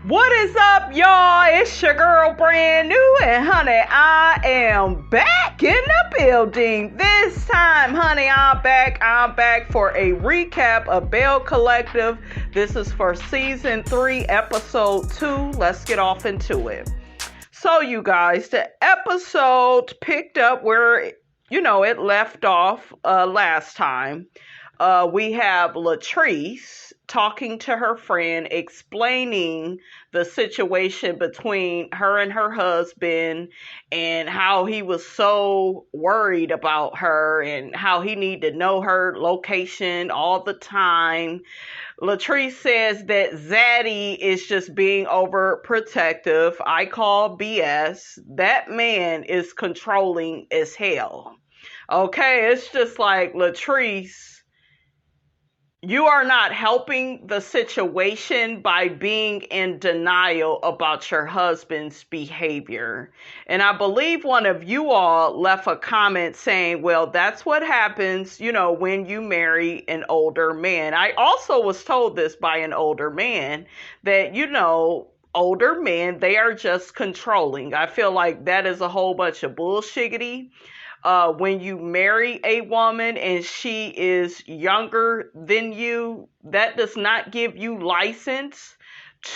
What is up, y'all? It's your girl, Brand New, and honey, I am back in the building. This time, honey, I'm back for a recap of Belle Collective. This is for season 3, episode 2. Let's get off into it. So, you guys, the episode picked up where, it left off last time. We have Latrice talking to her friend, explaining the situation between her and her husband and how he was so worried about her and how he needed to know her location all the time. Latrice says that Zaddy is just being overprotective. I call BS. That man is controlling as hell. Okay, it's just like, Latrice, you are not helping the situation by being in denial about your husband's behavior. And I believe one of you all left a comment saying, well, that's what happens, when you marry an older man. I also was told this by an older man that, older men, they are just controlling. I feel like that is a whole bunch of bullshiggity. When you marry a woman and she is younger than you, that does not give you license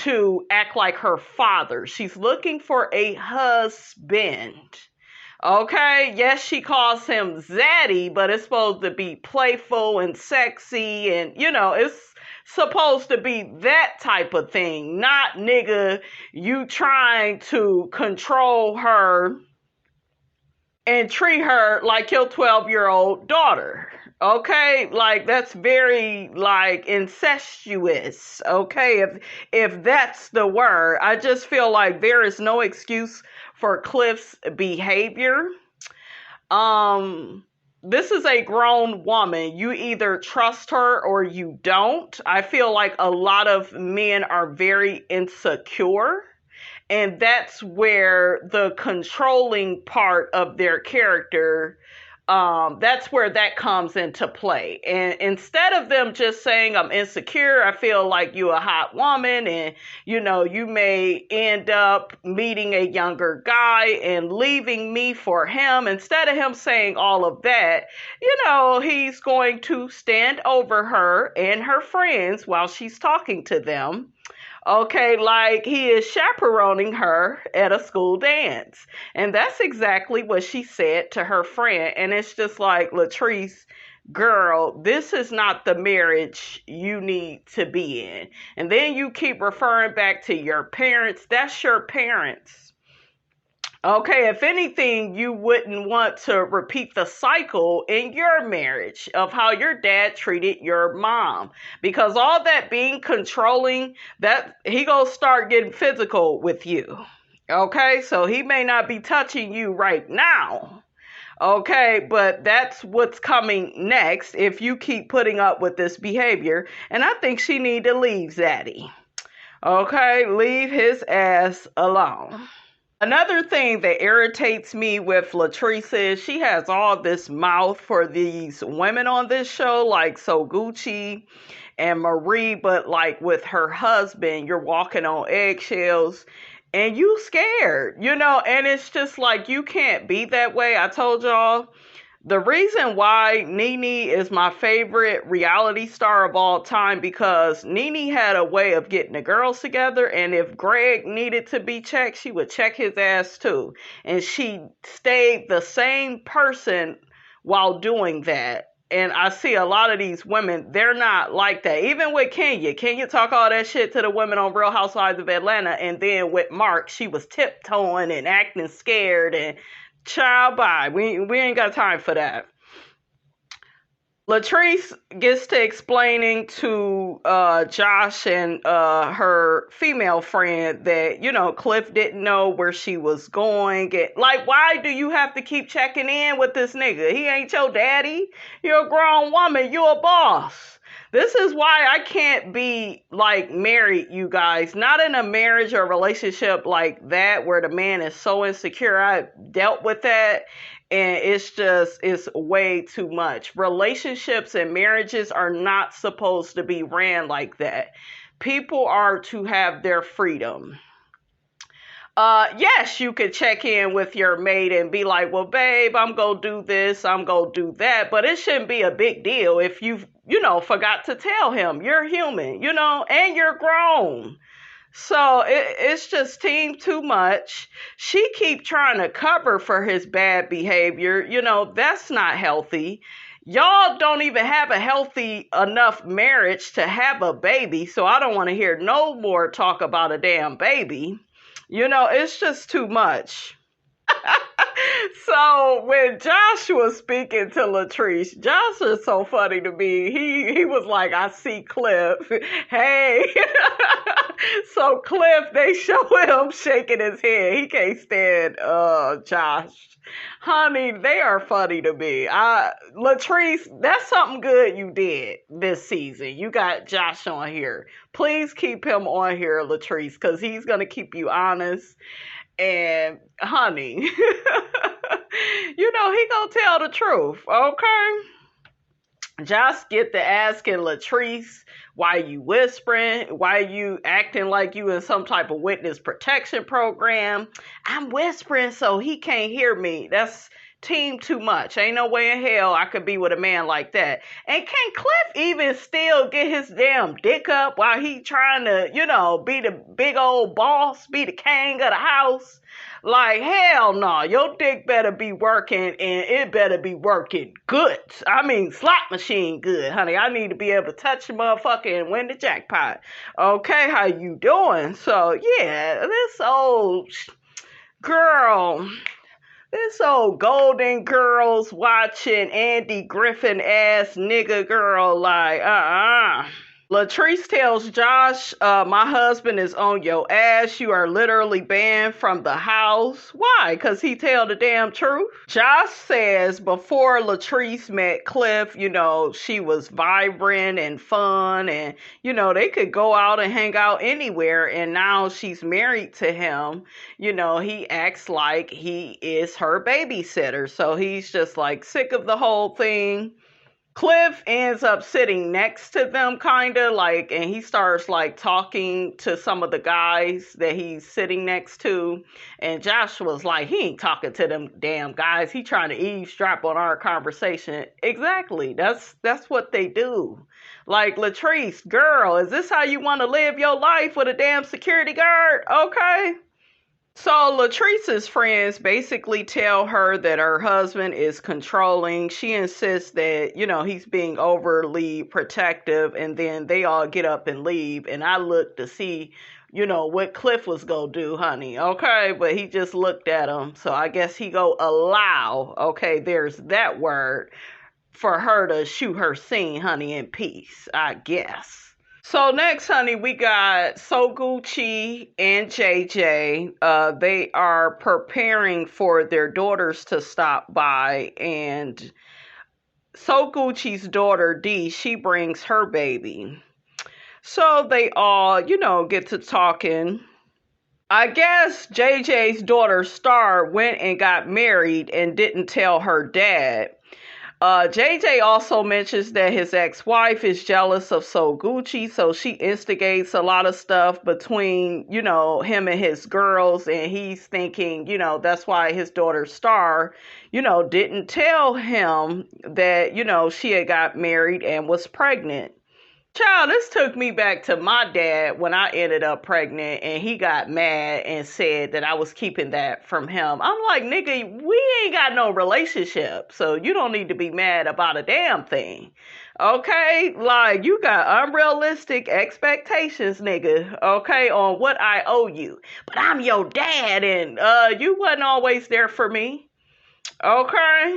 to act like her father. She's looking for a husband. Okay, yes, she calls him Zaddy, but it's supposed to be playful and sexy and, it's supposed to be that type of thing. Not, nigga, you trying to control her and treat her like your 12-year-old daughter. Okay? Like, that's very, incestuous. Okay? If that's the word. I just feel like there is no excuse for Cliff's behavior. This is a grown woman. You either trust her or you don't. I feel like a lot of men are very insecure. And that's where the controlling part of their character, that's where that comes into play. And instead of them just saying, I'm insecure, I feel like you're a hot woman and, you may end up meeting a younger guy and leaving me for him. Instead of him saying all of that, he's going to stand over her and her friends while she's talking to them. Okay, like he is chaperoning her at a school dance. And that's exactly what she said to her friend. And it's just like, Latrice, girl, this is not the marriage you need to be in. And then you keep referring back to your parents. That's your parents. Okay, if anything, you wouldn't want to repeat the cycle in your marriage of how your dad treated your mom. Because all that being controlling, that he gonna start getting physical with you. Okay, so he may not be touching you right now. Okay, but that's what's coming next if you keep putting up with this behavior. And I think she need to leave Zaddy. Okay, leave his ass alone. Another thing that irritates me with Latrice is she has all this mouth for these women on this show, like SOGUCCI and Marie, but like with her husband, you're walking on eggshells and you scared, and it's just like, you can't be that way. I told y'all, the reason why Nene is my favorite reality star of all time, because Nene had a way of getting the girls together, and if Greg needed to be checked, she would check his ass too. And she stayed the same person while doing that. And I see a lot of these women, they're not like that. Even with Kenya. Kenya talk all that shit to the women on Real Housewives of Atlanta, and then with Mark, she was tiptoeing and acting scared and child, bye. We ain't got time for that. Latrice gets to explaining to Josh and her female friend that, Cliff didn't know where she was going. Like, why do you have to keep checking in with this nigga? He ain't your daddy. You're a grown woman. You're a boss. This is why I can't be married, you guys. Not in a marriage or relationship like that where the man is so insecure. I dealt with that. And it's way too much. Relationships and marriages are not supposed to be ran like that. People are to have their freedom. Yes, you could check in with your mate and be like, well, babe, I'm going to do this, I'm going to do that. But it shouldn't be a big deal if you've, forgot to tell him. You're human, and you're grown. So it's just team too much. She keep trying to cover for his bad behavior. That's not healthy. Y'all don't even have a healthy enough marriage to have a baby. So I don't want to hear no more talk about a damn baby. It's just too much. So when Josh was speaking to Latrice, Josh is so funny to me. He was like, I see Cliff. Hey. So Cliff, they show him shaking his head. He can't stand Josh. Honey, they are funny to me. Latrice, that's something good you did this season. You got Josh on here. Please keep him on here, Latrice, because he's going to keep you honest. And, honey, he going to tell the truth, okay? Just get to asking Latrice, why you whispering? Why you acting like you in some type of witness protection program? I'm whispering so he can't hear me. That's team too much. Ain't no way in hell I could be with a man like that. And can Cliff even still get his damn dick up while he trying to, be the big old boss, be the king of the house? Like, hell no. Your dick better be working, and it better be working good. I mean, slot machine good, honey. I need to be able to touch the motherfucker and win the jackpot. Okay, how you doing? So, yeah, this old girl... This old Golden Girls watching Andy Griffin ass nigga girl like, Latrice tells Josh, my husband is on your ass. You are literally banned from the house. Why? Because he tell the damn truth. Josh says before Latrice met Cliff, she was vibrant and fun and, they could go out and hang out anywhere. And now she's married to him. He acts like he is her babysitter. So he's just like sick of the whole thing. Cliff ends up sitting next to them and he starts talking to some of the guys that he's sitting next to. And Josh was like, he ain't talking to them damn guys. He trying to eavesdrop on our conversation. Exactly. That's what they do. Like, Latrice, girl, is this how you want to live your life with a damn security guard? Okay. So Latrice's friends basically tell her that her husband is controlling. She insists that, he's being overly protective, and then they all get up and leave. And I look to see, what Cliff was going to do, honey. Okay. But he just looked at him. So I guess he go allow. Okay. There's that word for her to shoot her scene, honey, in peace, I guess. So next, honey, we got SOGUCCI and JJ. They are preparing for their daughters to stop by, and SOGUCCI's daughter, Dee, she brings her baby. So they all, get to talking. I guess JJ's daughter, Star, went and got married and didn't tell her dad. JJ also mentions that his ex-wife is jealous of SOGUCCI, so she instigates a lot of stuff between, him and his girls, and he's thinking, that's why his daughter Star, didn't tell him that, she had got married and was pregnant. Child, this took me back to my dad when I ended up pregnant and he got mad and said that I was keeping that from him. I'm like, nigga, we ain't got no relationship, so you don't need to be mad about a damn thing. Okay? Like, you got unrealistic expectations, nigga, okay, on what I owe you. But I'm your dad and you wasn't always there for me. Okay?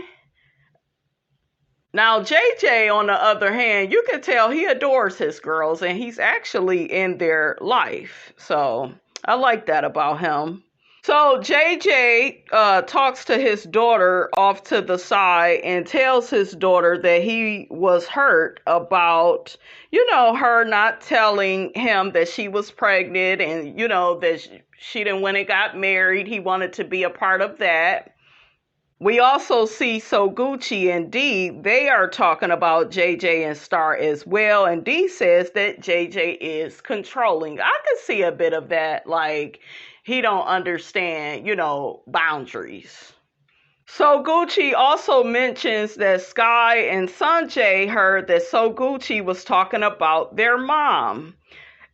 Now, JJ, on the other hand, you can tell he adores his girls and he's actually in their life. So I like that about him. So JJ talks to his daughter off to the side and tells his daughter that he was hurt about, her not telling him that she was pregnant and, that she didn't when it got married. He wanted to be a part of that. We also see SOGUCCI and D, they are talking about JJ and Star as well. And D says that JJ is controlling. I can see a bit of that, like he don't understand, boundaries. SOGUCCI also mentions that Sky and Sanjay heard that SOGUCCI was talking about their mom.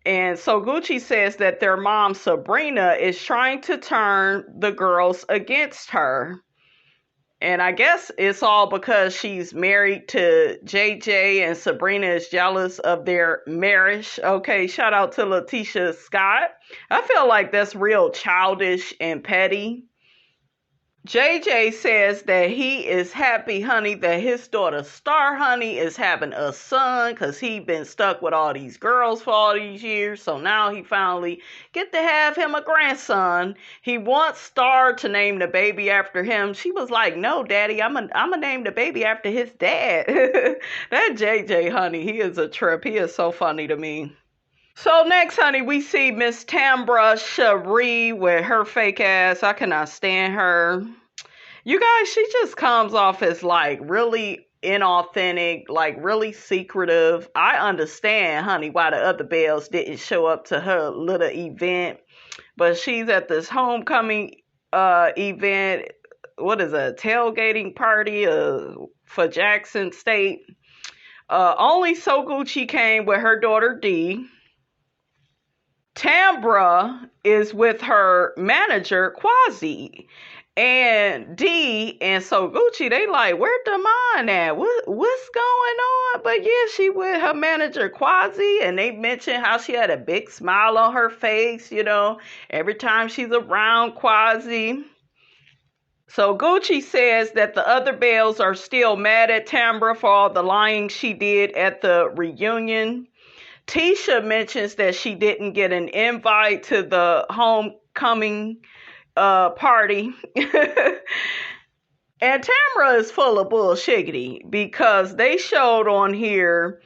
And SOGUCCI says that their mom, Sabrina, is trying to turn the girls against her. And I guess it's all because she's married to JJ and Sabrina is jealous of their marriage. Okay, shout out to Letitia Scott. I feel like that's real childish and petty. JJ says that he is happy, honey, that his daughter Star, honey, is having a son because he been stuck with all these girls for all these years. So now he finally get to have him a grandson. He wants Star to name the baby after him. She was like, no, daddy, I'm gonna name the baby after his dad. That JJ, honey, he is a trip. He is so funny to me. So next, honey, we see Miss Tambra Cherie with her fake ass. I cannot stand her. You guys, she just comes off as like really inauthentic, like really secretive. I understand, honey, why the other Bells didn't show up to her little event. But she's at this homecoming event. What is a tailgating party for Jackson State? Only SOGUCCI came with her daughter D. Tambra is with her manager, Quasi. And D and SOGUCCI, they like, where Damon at? What's going on? But yeah, she with her manager, Quasi. And they mentioned how she had a big smile on her face, every time she's around Quasi. SOGUCCI says that the other Bells are still mad at Tambra for all the lying she did at the reunion. Tisha mentions that she didn't get an invite to the homecoming party. And Tamra is full of bullshiggity because they showed on here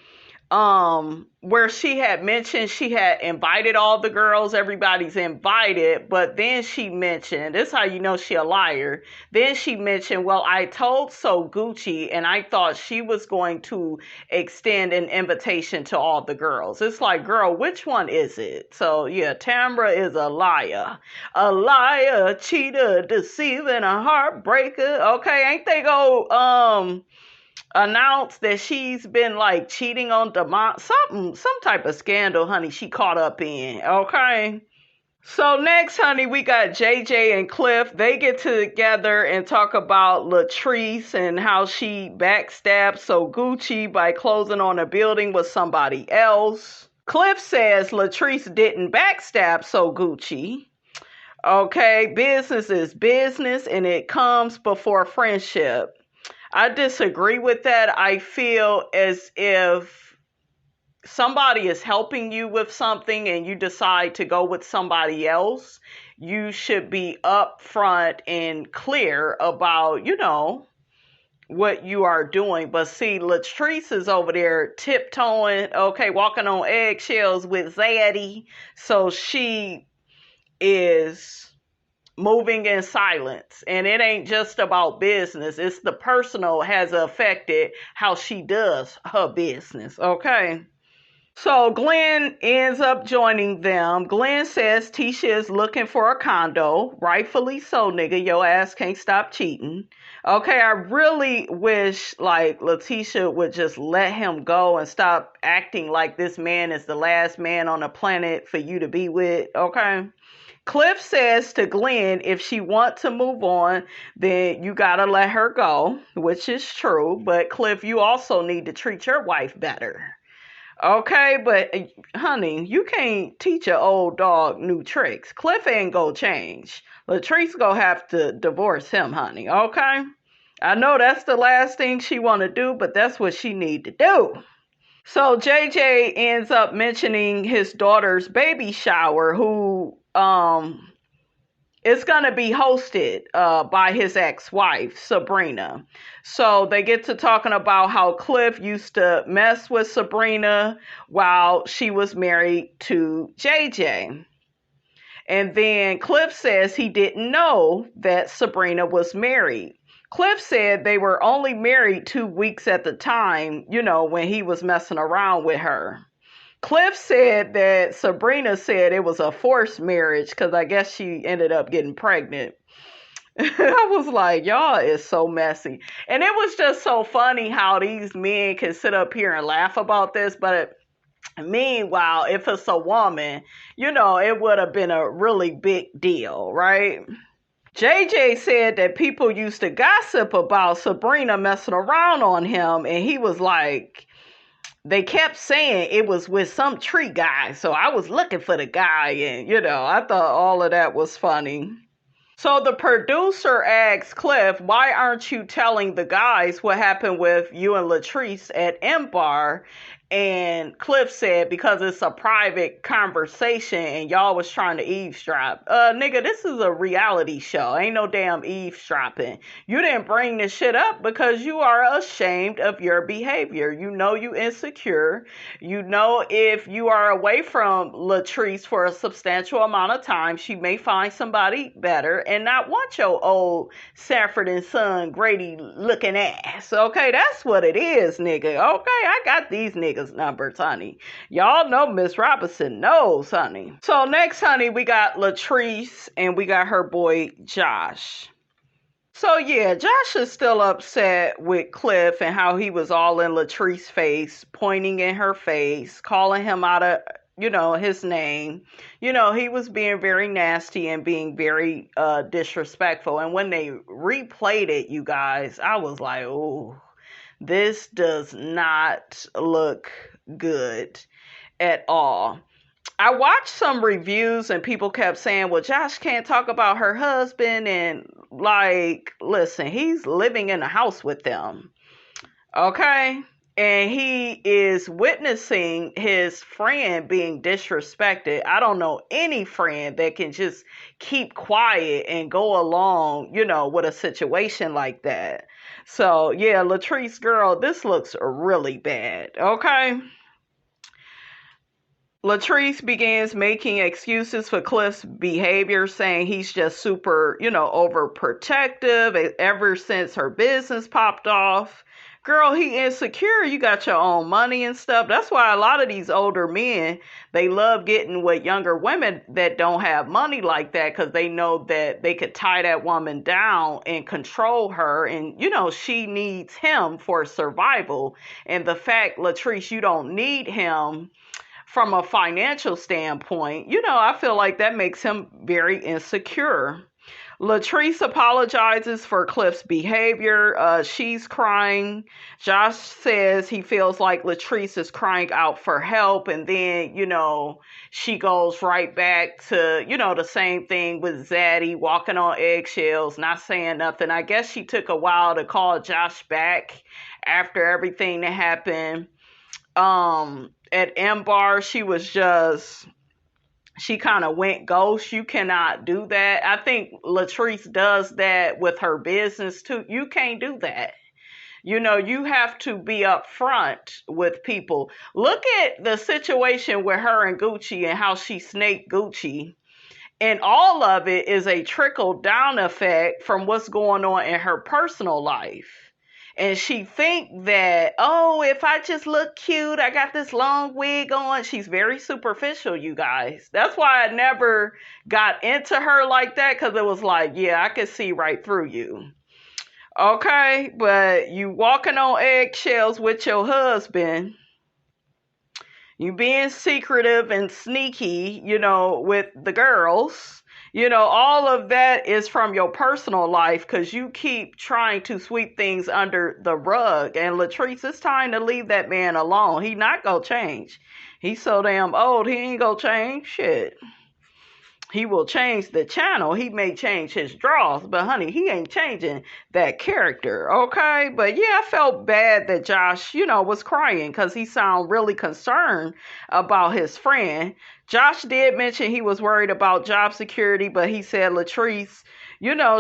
where she had mentioned she had invited all the girls, everybody's invited, but then she mentioned, this is how you know she a liar, then she mentioned, well, I told SOGUCCI and I thought she was going to extend an invitation to all the girls. It's like, girl, which one is it? So yeah, Tambra is a liar, a cheater, deceiving, a heartbreaker. Okay, ain't they go announced that she's been like cheating on Damon, some type of scandal, honey, she caught up in. Okay. So next, honey, we got JJ and Cliff. They get together and talk about Latrice and how she backstabbed SOGUCCI by closing on a building with somebody else. Cliff says Latrice didn't backstab SOGUCCI. Okay, business is business and it comes before friendship. I disagree with that. I feel as if somebody is helping you with something and you decide to go with somebody else, you should be upfront and clear about, what you are doing. But see, Latrice is over there tiptoeing, okay, walking on eggshells with Zaddy. So she is moving in silence, and it ain't just about business. It's the personal has affected how she does her business. Okay. So Glenn ends up joining them. Glenn says Tisha is looking for a condo. Rightfully so, nigga. Your ass can't stop cheating. Okay, I really wish like Letitia would just let him go and stop acting like this man is the last man on the planet for you to be with. Okay. Cliff says to Glenn, if she wants to move on, then you got to let her go, which is true. But Cliff, you also need to treat your wife better. Okay, but honey, you can't teach an old dog new tricks. Cliff ain't gonna change. Latrice gonna have to divorce him, honey. Okay? I know that's the last thing she want to do, but that's what she need to do. So JJ ends up mentioning his daughter's baby shower, who is going to be hosted by his ex-wife, Sabrina. So they get to talking about how Cliff used to mess with Sabrina while she was married to JJ. And then Cliff says he didn't know that Sabrina was married. Cliff said they were only married 2 weeks at the time, when he was messing around with her. Cliff said that Sabrina said it was a forced marriage because I guess she ended up getting pregnant. I was like, y'all is so messy. And it was just so funny how these men can sit up here and laugh about this, but meanwhile, if it's a woman, it would have been a really big deal, right? JJ said that people used to gossip about Sabrina messing around on him, and he was like, they kept saying it was with some tree guy, so I was looking for the guy, and, I thought all of that was funny. So the producer asked Cliff, why aren't you telling the guys what happened with you and Latrice at M Bar? And Cliff said, because it's a private conversation and y'all was trying to eavesdrop. Nigga, this is a reality show. Ain't no damn eavesdropping. You didn't bring this shit up because you are ashamed of your behavior. You know you insecure. You know if you are away from Latrice for a substantial amount of time, she may find somebody better and not want your old Sanford and Son Grady looking ass. Okay, that's what it is, nigga. Okay, I got these niggas numbers, honey. Y'all know Miss Robinson knows, honey. So next, honey, we got Latrice and we got her boy Josh. So yeah, Josh is still upset with Cliff and how he was all in Latrice's face, pointing in her face, calling him out of his name. He was being very nasty and being very disrespectful. And when they replayed it, you guys, I was like, oh, this does not look good at all. I watched some reviews and people kept saying, well, Josh can't talk about her husband. And listen, he's living in a house with them. Okay. And he is witnessing his friend being disrespected. I don't know any friend that can just keep quiet and go along, with a situation like that. So, yeah, Latrice, girl, this looks really bad, okay? Latrice begins making excuses for Cliff's behavior, saying he's just super, overprotective ever since her business popped off. Girl, he insecure. You got your own money and stuff. That's why a lot of these older men, they love getting with younger women that don't have money like that because they know that they could tie that woman down and control her. And, she needs him for survival. And the fact, Latrice, you don't need him from a financial standpoint, I feel like that makes him very insecure. Latrice apologizes for Cliff's behavior. She's crying. Josh says he feels like Latrice is crying out for help. And then, she goes right back to, the same thing with Zaddy, walking on eggshells, not saying nothing. I guess she took a while to call Josh back after everything that happened. At M Bar, she kind of went ghost. You cannot do that. I think Latrice does that with her business too. You can't do that. You have to be upfront with people. Look at the situation with her and Gucci and how she snaked Gucci. And all of it is a trickle down effect from what's going on in her personal life. And she think that, oh, if I just look cute, I got this long wig on. She's very superficial, you guys. That's why I never got into her like that, because it was like, yeah, I can see right through you. Okay, but you walking on eggshells with your husband. You being secretive and sneaky, with the girls. All of that is from your personal life because you keep trying to sweep things under the rug. And Latrice, it's time to leave that man alone. He not gonna change. He's so damn old, he ain't gonna change shit. He will change the channel. He may change his draws, but honey, he ain't changing that character, okay? But yeah, I felt bad that Josh, was crying because he sounded really concerned about his friend. Josh did mention he was worried about job security, but he said Latrice,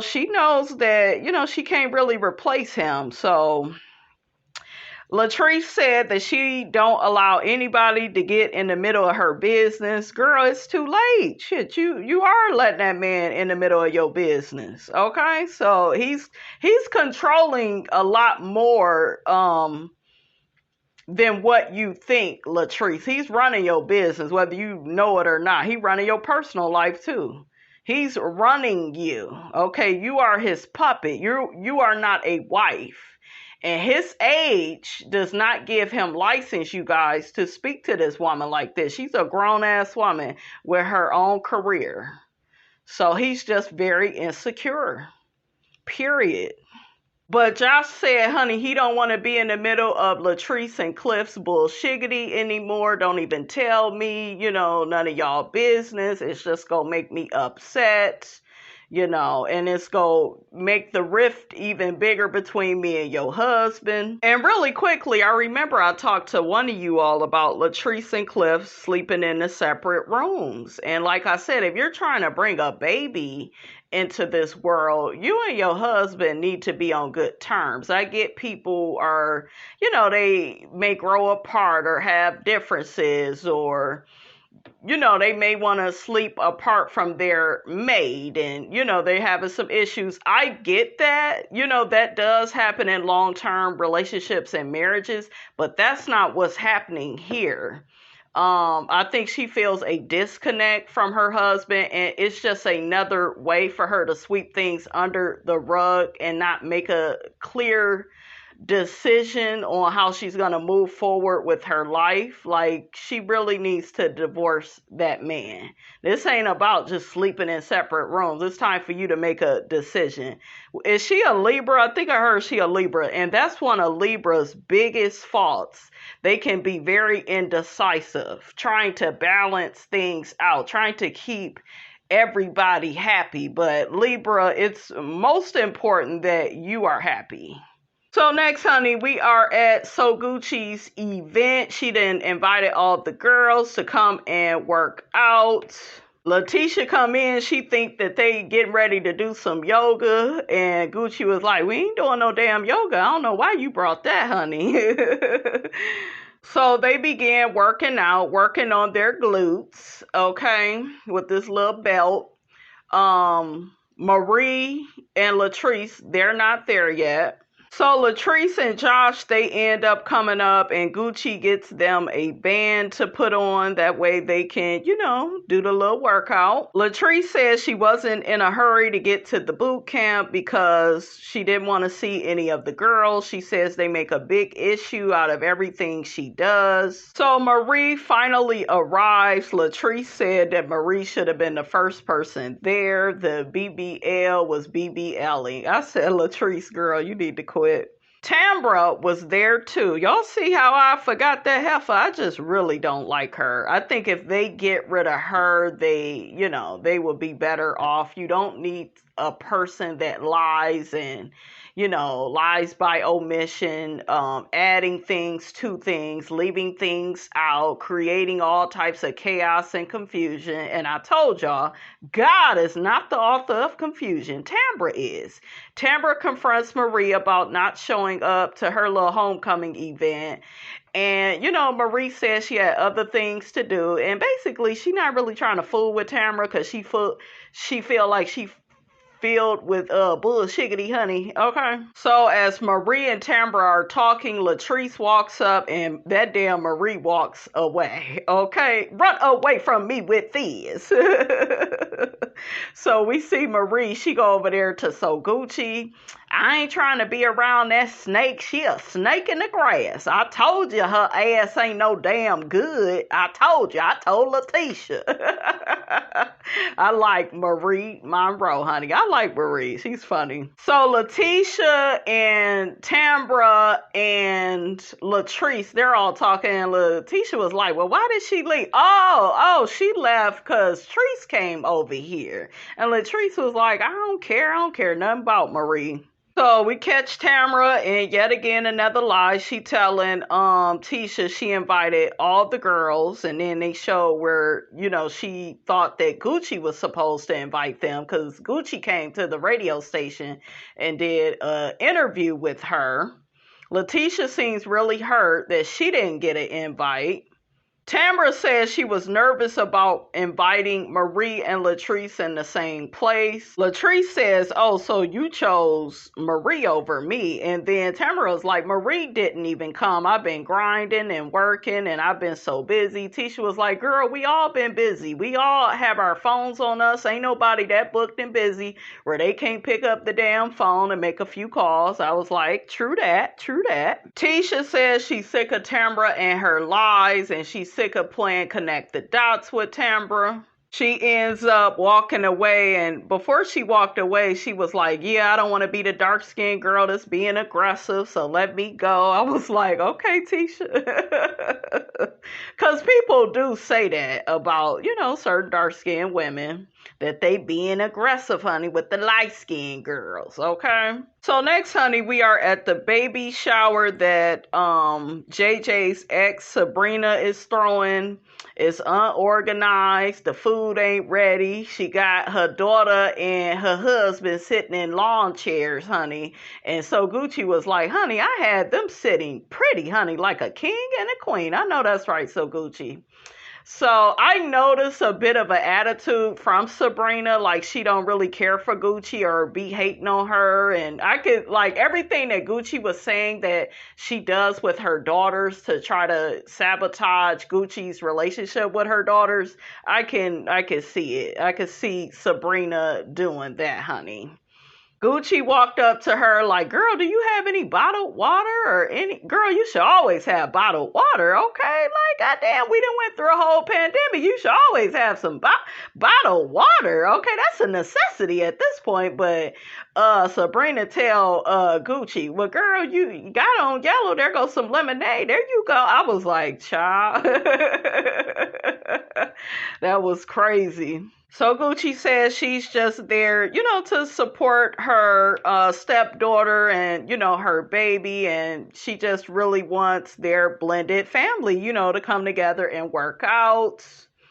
she knows that, she can't really replace him. So Latrice said that she don't allow anybody to get in the middle of her business. Girl, it's too late. Shit, you are letting that man in the middle of your business. Okay? So he's controlling a lot more than what you think, Latrice. He's running your business, whether you know it or not. He's running your personal life too. He's running you. Okay? You are his puppet. You are not a wife. And his age does not give him license, you guys, to speak to this woman like this. She's a grown-ass woman with her own career. So he's just very insecure. Period. But Josh said, honey, he don't want to be in the middle of Latrice and Cliff's bullshiggity anymore. Don't even tell me, none of y'all business. It's just going to make me upset. And it's going to make the rift even bigger between me and your husband. And really quickly, I remember I talked to one of you all about Latrice and Cliff sleeping in the separate rooms. And like I said, if you're trying to bring a baby into this world, you and your husband need to be on good terms. I get people are, they may grow apart or have differences, or they may want to sleep apart from their maid, and, they're having some issues. I get that, that does happen in long-term relationships and marriages, but that's not what's happening here. I think she feels a disconnect from her husband, and it's just another way for her to sweep things under the rug and not make a clear decision on how she's going to move forward with her life. Like, she really needs to divorce that man. This ain't about just sleeping in separate rooms. It's time for you to make a decision. Is she a Libra? I think I heard she a Libra, and that's one of Libra's biggest faults. They can be very indecisive, trying to balance things out, trying to keep everybody happy. But Libra, it's most important that you are happy. So next, honey, we are at SOGUCCI's event. She then invited all the girls to come and work out. Letitia come in. She think that they getting ready to do some yoga. And Gucci was like, we ain't doing no damn yoga. I don't know why you brought that, honey. So they began working out, working on their glutes, okay, with this little belt. Marie and Latrice, they're not there yet. So Latrice and Josh, they end up coming up, and Gucci gets them a band to put on. That way they can, do the little workout. Latrice says she wasn't in a hurry to get to the boot camp because she didn't want to see any of the girls. She says they make a big issue out of everything she does. So Marie finally arrives. Latrice said that Marie should have been the first person there. The BBL was BBLing. I said, Latrice, girl, you need to quit. Tambra was there too. Y'all see how I forgot that heifer? I just really don't like her. I think if they get rid of her, they will be better off. You don't need a person that lies and, lies by omission, adding things to things, leaving things out, creating all types of chaos and confusion. And I told y'all, God is not the author of confusion. Tambra is. Tambra confronts Marie about not showing up to her little homecoming event. And, Marie says she had other things to do. And basically, she's not really trying to fool with Tambra because she feel like she filled with bullshiggity honey. Okay. So as Marie and Tambra are talking, Latrice walks up and that damn Marie walks away. Okay. Run away from me with this. So we see Marie, she go over there to SOGUCCI. I ain't trying to be around that snake. She a snake in the grass. I told you her ass ain't no damn good. I told you. I told Letitia. I like Marie Monroe, honey. I like Marie. She's funny. So Letitia and Tambra and Latrice, they're all talking. And Letitia was like, well, why did she leave? Oh, she left because Treese came over here. And Latrice was like, I don't care nothing about Marie. So we catch Tamara, and yet again another lie. She telling Tisha she invited all the girls, and then they show where, she thought that Gucci was supposed to invite them because Gucci came to the radio station and did an interview with her. Letitia seems really hurt that she didn't get an invite. Tamara says she was nervous about inviting Marie and Latrice in the same place. Latrice says, oh, so you chose Marie over me. And then Tamara was like, Marie didn't even come. I've been grinding and working and I've been so busy. Tisha was like, girl, we all been busy. We all have our phones on us. Ain't nobody that booked and busy where they can't pick up the damn phone and make a few calls. I was like, true that, true that. Tisha says she's sick of Tamara and her lies, and she's sick of playing connect the dots with Tambra. She ends up walking away, and before she walked away, she was like, yeah, I don't want to be the dark-skinned girl that's being aggressive, so let me go. I was like, okay, Tisha. Because people do say that about, certain dark-skinned women, that they being aggressive, honey, with the light-skinned girls, okay? So next, honey, we are at the baby shower that JJ's ex, Sabrina, is throwing. It's unorganized. The food ain't ready. She got her daughter and her husband sitting in lawn chairs, honey. And so Gucci was like, honey, I had them sitting pretty, honey, like a king and a queen. I know that's right, so Gucci. So I noticed a bit of an attitude from Sabrina, like she don't really care for Gucci or be hating on her. And I could, like, everything that Gucci was saying that she does with her daughters to try to sabotage Gucci's relationship with her daughters, I can see it. I could see Sabrina doing that, honey. Gucci walked up to her like, girl, do you have any bottled water or any? Girl, you should always have bottled water, okay? Like, goddamn, we done went through a whole pandemic. You should always have some bottled water, okay? That's a necessity at this point. But Sabrina tell Gucci, well, girl, you got on yellow. There goes some lemonade. There you go. I was like, child. That was crazy. So Gucci says she's just there, to support her stepdaughter and, her baby. And she just really wants their blended family, to come together and work out.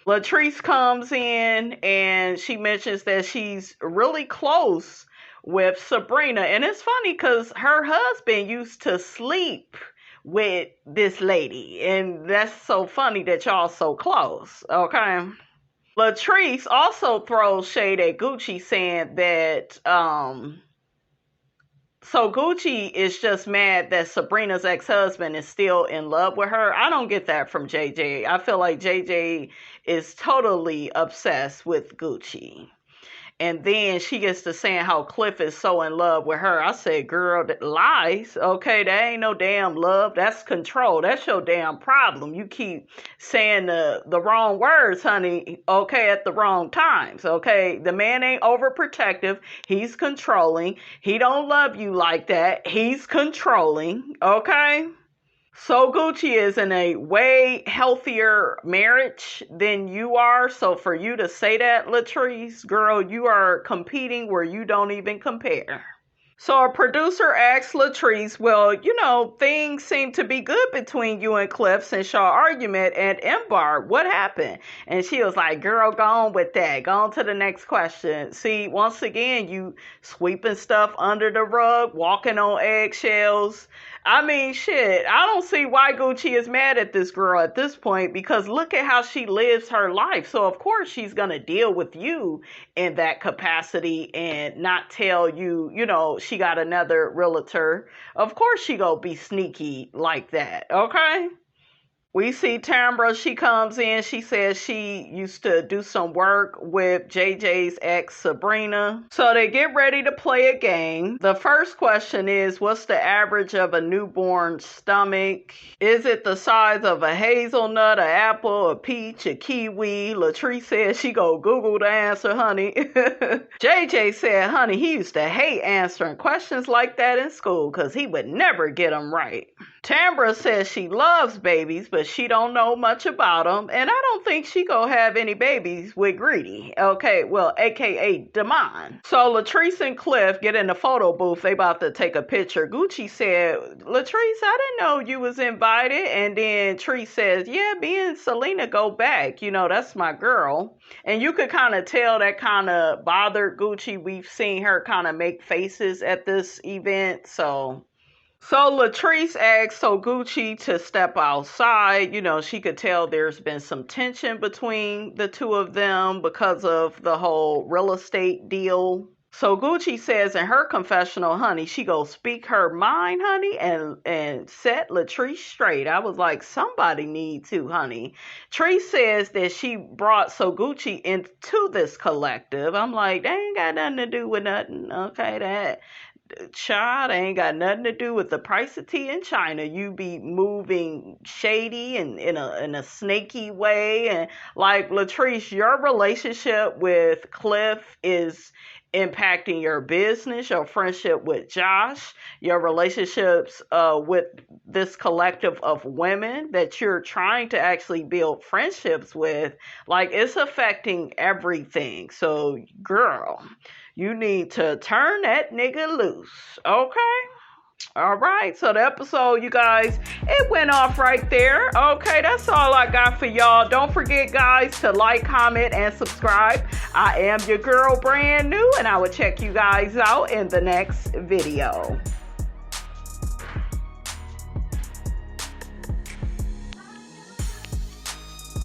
Latrice comes in and she mentions that she's really close with Sabrina. And it's funny because her husband used to sleep with this lady. And that's so funny that y'all so close, okay? Latrice also throws shade at Gucci, saying that so Gucci is just mad that Sabrina's ex-husband is still in love with her. I don't get that from JJ. I feel like JJ is totally obsessed with Gucci. And then she gets to saying how Cliff is so in love with her. I said, girl, that lies. Okay, that ain't no damn love. That's control. That's your damn problem. You keep saying the wrong words, honey, okay, at the wrong times, okay? The man ain't overprotective. He's controlling. He don't love you like that. He's controlling, okay? So Gucci is in a way healthier marriage than you are. So for you to say that, Latrice, girl, you are competing where you don't even compare. So a producer asked Latrice, well, things seem to be good between you and Cliff since y'all argument at M-Bar. What happened? And she was like, girl, go on with that. Go on to the next question. See, once again, you sweeping stuff under the rug, walking on eggshells. I mean, shit, I don't see why Gucci is mad at this girl at this point, because look at how she lives her life. So, of course, she's going to deal with you in that capacity and not tell you, she got another realtor. Of course, she going to be sneaky like that, okay? We see Tambra, she comes in, she says she used to do some work with JJ's ex, Sabrina. So they get ready to play a game. The first question is, what's the average of a newborn's stomach? Is it the size of a hazelnut, an apple, a peach, a kiwi? Latrice said she go Google the answer, honey. JJ said, honey, he used to hate answering questions like that in school because he would never get them right. Tambra says she loves babies, but she don't know much about them, and I don't think she gonna have any babies with Greedy. Okay, well, aka Damon. So Latrice and Cliff get in the photo booth. They about to take a picture. Gucci said, Latrice, I didn't know you was invited. And then Tree says, yeah, me and Selena go back. That's my girl. And you could kind of tell that kind of bothered Gucci. We've seen her kind of make faces at this event, so So Latrice asked SOGUCCI to step outside. She could tell there's been some tension between the two of them because of the whole real estate deal. So Gucci says in her confessional, honey, she go speak her mind, honey, and set Latrice straight. I was like, somebody need to, honey. Treese says that she brought So Gucci into this collective. I'm like, they ain't got nothing to do with nothing. Okay, that child ain't got nothing to do with the price of tea in China. You be moving shady and in a snaky way. And like Latrice, your relationship with Cliff is impacting your business, your friendship with Josh, your relationships with this collective of women that you're trying to actually build friendships with. Like, it's affecting everything. So, girl, you need to turn that nigga loose, okay? All right, so the episode, you guys, it went off right there. Okay, that's all I got for y'all. Don't forget, guys, to like, comment, and subscribe. I am your girl, brand new, and I will check you guys out in the next video.